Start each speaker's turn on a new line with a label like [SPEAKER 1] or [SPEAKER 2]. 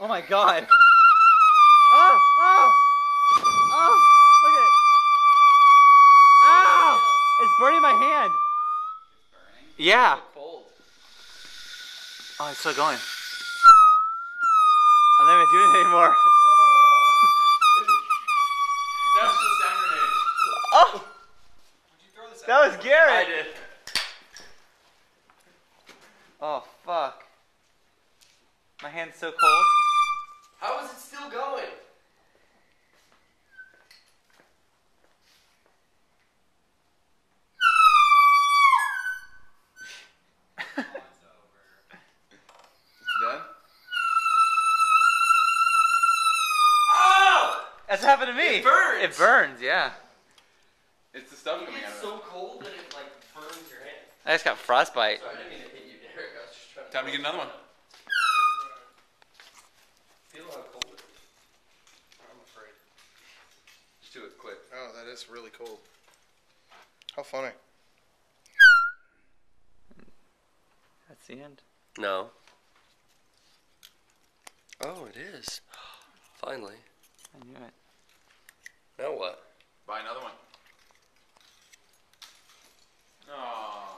[SPEAKER 1] Oh my god. Oh! Oh! Oh! Look at it. Ow! It's burning my hand.
[SPEAKER 2] It's burning?
[SPEAKER 1] Yeah.
[SPEAKER 2] It's so cold.
[SPEAKER 1] Oh, it's still going. I'm not even doing it anymore.
[SPEAKER 3] That's the sound grenade.
[SPEAKER 1] Oh!
[SPEAKER 3] Would you throw this
[SPEAKER 1] That was Garrett.
[SPEAKER 3] I did.
[SPEAKER 1] Oh, fuck. My hand's so cold.
[SPEAKER 3] How is it still going?
[SPEAKER 2] Oh, it's over.
[SPEAKER 3] It's done? Oh!
[SPEAKER 1] That's what happened to me.
[SPEAKER 3] It burns.
[SPEAKER 1] It burns, yeah.
[SPEAKER 3] It's the stuff
[SPEAKER 4] It
[SPEAKER 3] coming out
[SPEAKER 4] gets
[SPEAKER 3] of it.
[SPEAKER 4] so cold that it like burns your hand.
[SPEAKER 1] I just got frostbite.
[SPEAKER 4] Sorry, I didn't mean to hit you, Derek. I was just trying to.
[SPEAKER 3] Time to get another one.
[SPEAKER 4] Feel how cold it is.
[SPEAKER 5] I'm afraid.
[SPEAKER 3] Just do it quick.
[SPEAKER 5] Oh, that is really cold. How funny.
[SPEAKER 1] That's the end.
[SPEAKER 4] No. Oh, it is. Finally.
[SPEAKER 1] I knew it.
[SPEAKER 4] Now what?
[SPEAKER 3] Buy another one. Aww.